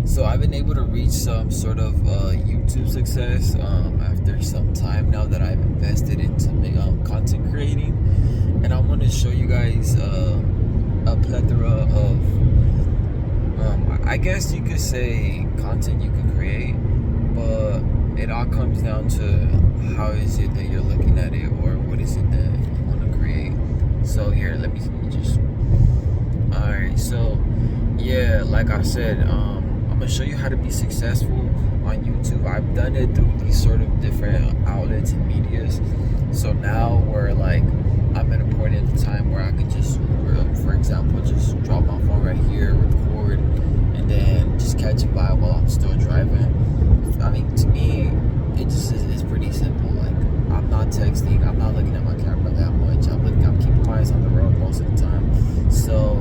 So I've been able to reach some sort of YouTube success after some time now that I've invested into content creating, and I want to show you guys a plethora of, I guess you could say, content you could create, but it all comes down to how is it that you're looking at it, or what is it that you want to create. So here, let me just. All right, so yeah, like I said, I'm gonna show you how to be successful on YouTube. I've done it through these sort of different outlets and medias. So now we're like, I'm at a point in time where I can just, for example, just drop my phone right here, record, and then just catch a vibe while I'm still driving. I mean, to me, it just is, it's pretty simple. Like, I'm not texting, I'm not looking at my camera that much. I'm keeping my eyes on the road most of the time. So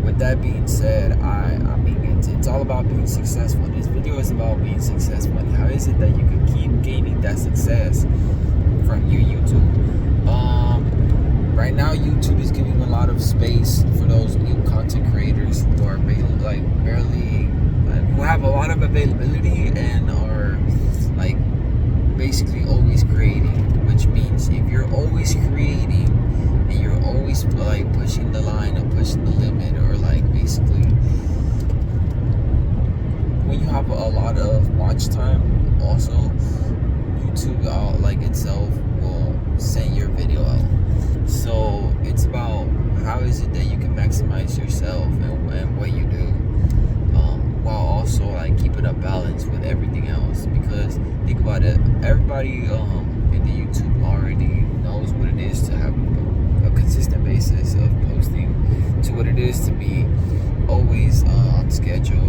with that being said, I mean, it's all about being successful. This video is about being successful, and how is it that you can keep gaining that success from your YouTube. Right now, YouTube is giving a lot of space for those new content creators who are barely, who have a lot of availability and are like basically always creating. Which means if you're always creating and you're always like pushing the line or pushing the limit, or like basically when you have a lot of watch time, also YouTube like itself will send your video out. So it's about how is it that you can maximize yourself and what you do, while also like keeping a balance with everything else. Because think about it, everybody in the YouTube already knows what it is to have a consistent basis of posting, to what it is to be always on schedule.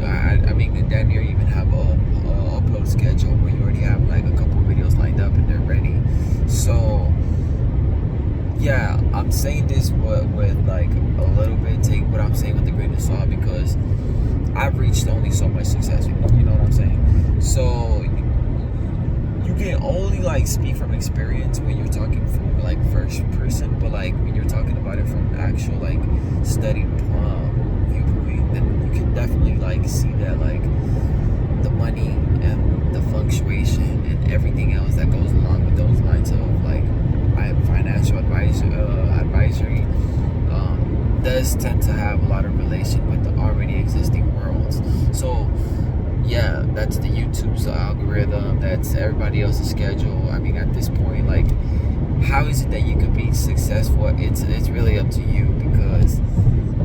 I mean, down here you even have a upload schedule where you already have like a couple videos lined up and they're ready. So yeah, I'm saying this with like a little bit, take what I'm saying with a grain of salt, because I've reached only so much success, you know what I'm saying? So you can only like speak from experience when you're talking from like first person, but like when you're talking about it from actual like studied viewpoint, then you can definitely like see that like the money and the fluctuation and everything else that goes along with those lines of like financial advisory does tend to have a lot of relation with the already existing worlds. So yeah, that's the YouTube's algorithm, that's everybody else's schedule. I mean, at this point, like, how is it that you could be successful? It's really up to you, because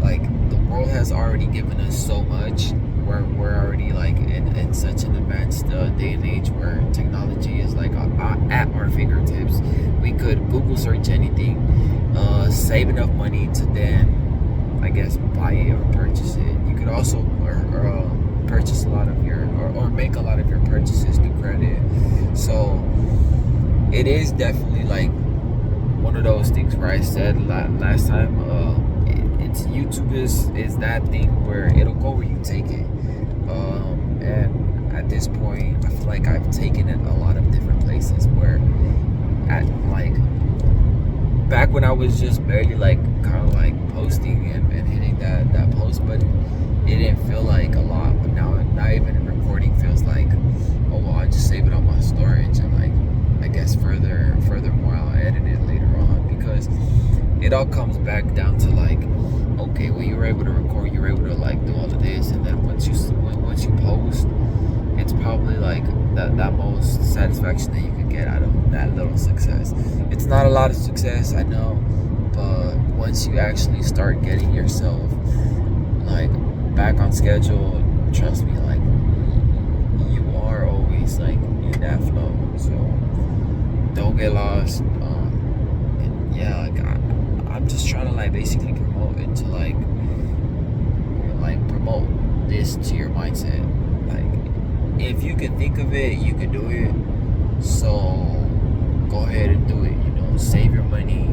like the world has already given us so much. We're already like in such an advanced day and age where technology is like at our fingertips. We could Google search anything, save enough money to then, I guess, buy it or purchase it. You could also purchase a lot of your, or make a lot of your purchases through credit. So it is definitely like one of those things where I said last time, it's YouTube is that thing where it'll go where you take it. And at this point, I feel like I've taken it a lot of different places, where at like back when I was just barely like kind of like posting and hitting that post button, it didn't feel like a lot. But now even recording feels like, oh well, I just save it on my storage, and like I guess furthermore I'll edit it later on, because it all comes back down to like, okay, well, you were able to record, you were able to like do all of this, and then once you post, it's probably like that most satisfaction that you could get out of that little success. It's not a lot of success, I know, but once you actually start getting yourself like back on schedule, trust me, like you are always like in that flow. So don't get lost. And yeah, like I'm just trying to like basically promote it to like promote this to your mindset. Like, if you can think of it, you can do it. So go ahead and do it. You know, save your money.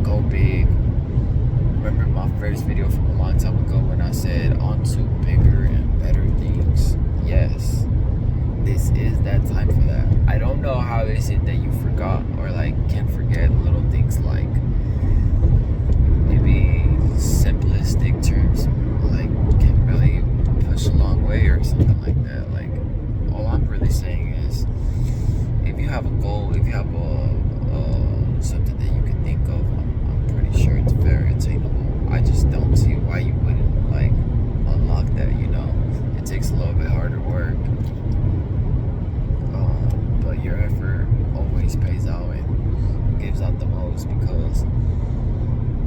Go big. Remember my first video from a long time ago when I said on to bigger and better things. Yes, this is that time for that. I don't know how is it that you forgot or like can forget little things like maybe simplistic terms like can really push a way or something like that. Like, all I'm really saying is, if you have a goal, if you have something that you can think of, I'm pretty sure it's very attainable. I just don't see why you wouldn't like unlock that. It takes a little bit harder work, but your effort always pays out and gives out the most because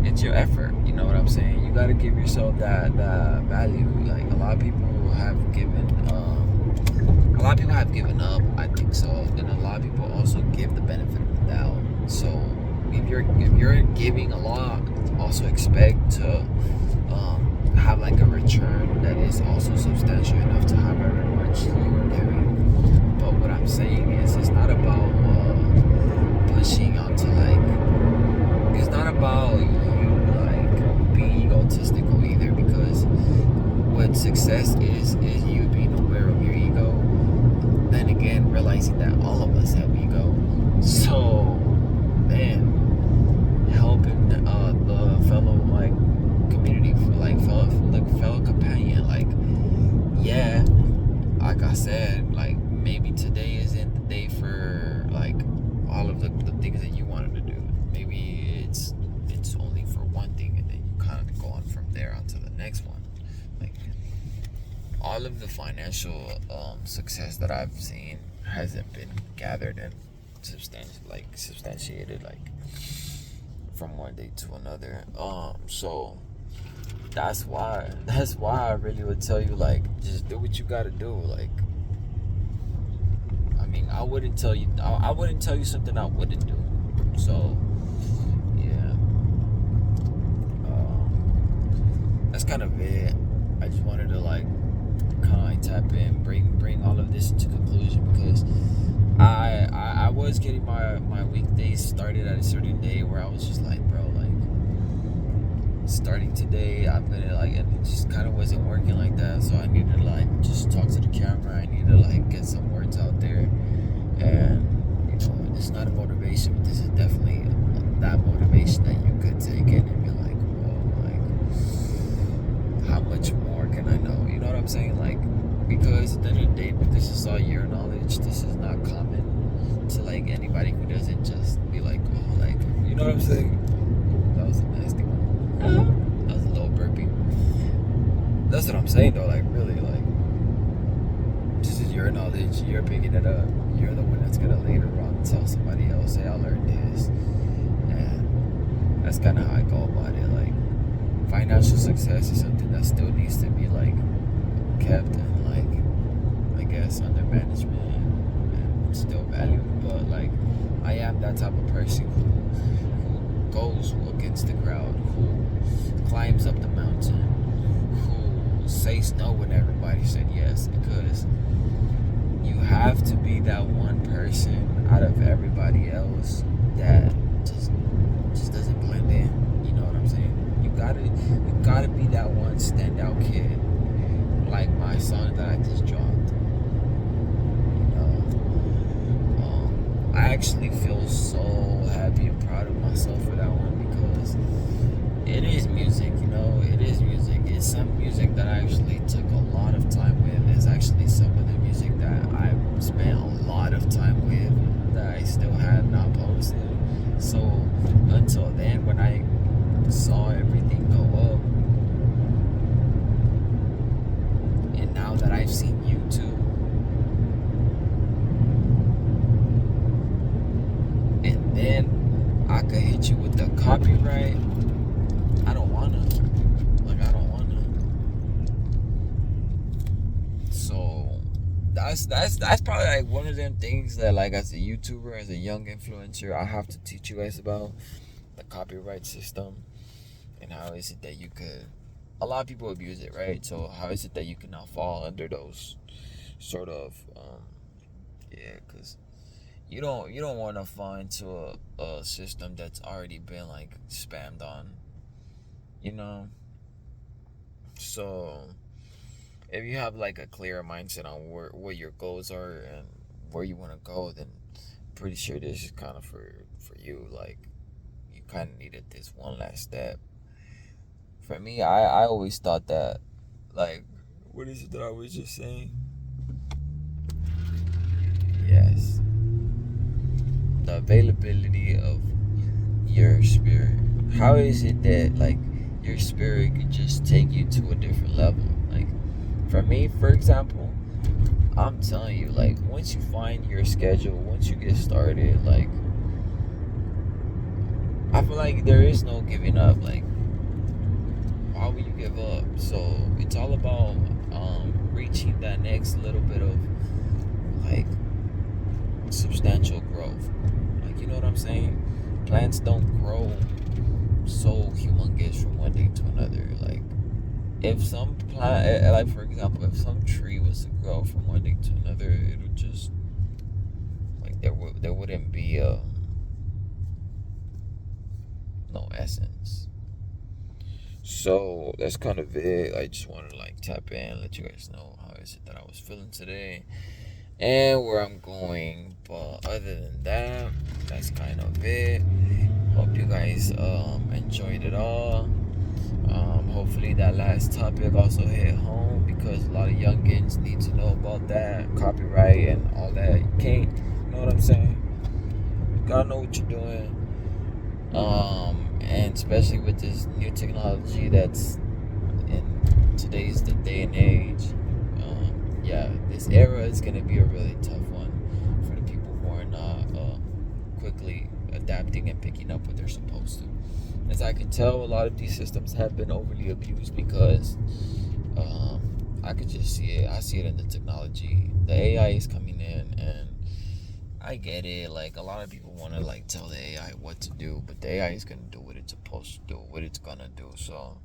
it's your effort. You know what I'm saying? You got to give yourself that value. Like a lot of people have given up. I think so, and a lot of people also give the benefit of the doubt. So if you're giving a lot, also expect to have like a return that is also substantial enough to however much you are giving. But what I'm saying is, it's not about pushing onto like. It's not about you like being egotistical either, because what success is you being aware of your ego. Then again, realizing that all of us have ego. So, man, helping the fellow like community, like fellow companion, like, yeah, like I said, like maybe today isn't the day for like all of the things that you wanted to do. Maybe it's only for one thing, and then you kind of go on from there onto the next one. Like, all of the financial success that I've seen hasn't been gathered and substantiated like from one day to another. So that's why I really would tell you, like, just do what you gotta do. Like, I mean, I wouldn't tell you something I wouldn't do. So yeah, that's kind of it. I just wanted to like kind of like tap in, bring all of this into conclusion, because I was getting my weekdays started at a certain day where I was just like, bro, like, starting today I'm gonna like, and it just kind of wasn't working like that. So I needed to like just talk to the camera. I needed to like get some words out there, and it's not a motivation, but this is definitely that motivation that you could take in and be like, whoa, like, how much more can I know? You know what I'm saying? Like, because at the end of the day, this is all your knowledge. This is not common to like anybody who doesn't just be like, oh, like, you know what I'm saying? Ooh, that was a nasty one. That was a little burpy. That's what I'm saying though. Like, really, like, this is your knowledge. You're picking it up. You're the one that's gonna later on tell somebody else, hey, I learned this. And that's kind of how I go about it. Like, financial success is something that still needs to be like kept and like, I guess, under management and still valued. But like, I am that type of person who goes against the crowd, who climbs up the mountain, who says no when everybody said yes, because you have to be that one person out of everybody else that just doesn't blend in. You know what I'm saying? You gotta be that one standout kid, like my song that I just dropped. I actually feel so happy and proud of myself for that one, because it is music. It is music. It's some music that I actually took a lot of time with. It's actually some of the music that I've spent a lot of time with that I still have not posted. So until then, when I saw everything go up, and now that I've seen YouTube, and then I could hit you with the copyright, I don't wanna. So that's probably like one of them things that, like, as a YouTuber, as a young influencer, I have to teach you guys about the copyright system, and how is it that you could. A lot of people abuse it, right? So how is it that you can now fall under those sort of because you don't want to fall into a system that's already been like spammed on, so if you have like a clear mindset on what your goals are and where you want to go, then pretty sure this is kind of for you. Like, you kind of needed this one last step. For me, I always thought that, like, What is it that I was just saying? Yes. The availability of your spirit. How is it that like your spirit could just take you to a different level? Like for me, for example, I'm telling you, like once you find your schedule, once you get started, like I feel like there is no giving up. Like why would you give up? So it's all about reaching that next little bit of like substantial growth. Like you know what I'm saying? Plants don't grow so humongous from one day to another. Like if some plant, like for example, if some tree was to grow from one day to another, it would just like there wouldn't be no essence. So that's kind of it. I just wanted to like tap in, let you guys know how is it that I was feeling today and where I'm going. But other than that, that's kind of it. Hope you guys enjoyed it all. Hopefully that last topic also hit home because a lot of youngins need to know about that copyright and all that. You can't, you know what I'm saying? You gotta know what you're doing. And especially with this new technology that's in today's the day and age. Yeah, this era is gonna be a really tough one for the people who are not quickly adapting and picking up what they're supposed to. As I can tell, a lot of these systems have been overly abused because I could just see it. I see it in the technology. The AI is coming in, and I get it. Like a lot of people want to like tell the AI what to do, but the AI is gonna do what it's supposed to do, what it's gonna do. So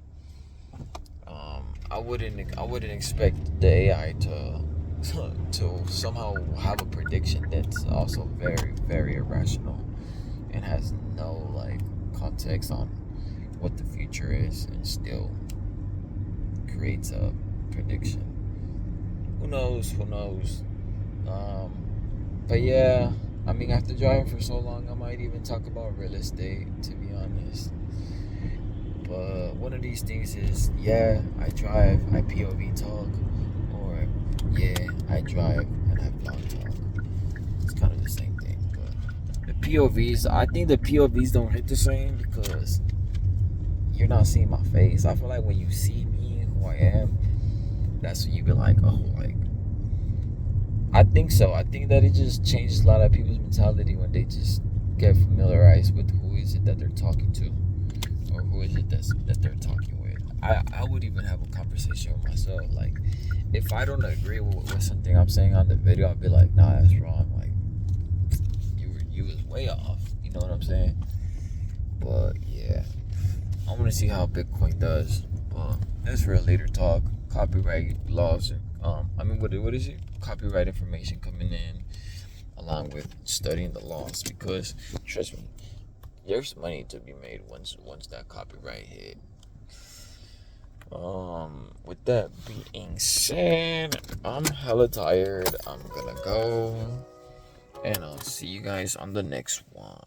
I wouldn't expect the AI to somehow have a prediction that's also very very irrational and has no like context on what the future is and still creates a prediction. Who knows? Who knows? But yeah, I mean, after driving for so long, I might even talk about real estate, to be honest. But one of these things is, yeah, I drive, I POV talk, or yeah, I drive and I blog talk. It's kind of the same thing, but the POVs, I think the POVs don't hit the same because you're not seeing my face. I feel like when you see me, who I am, that's when you be like, oh, like, I think so. I think that it just changes a lot of people's mentality when they just get familiarized with who is it that they're talking to, or who is it that they're talking with. I would even have a conversation with myself. Like, if I don't agree with something I'm saying on the video, I'd be like, nah, that's wrong. Like, you was way off. You know what I'm saying? But yeah, I want to see how Bitcoin does. But that's for a later talk. Copyright laws and I mean, what is it? Copyright information coming in along with studying the laws, because trust me, there's money to be made once that copyright hit. With that being said, I'm hella tired. I'm gonna go, and I'll see you guys on the next one.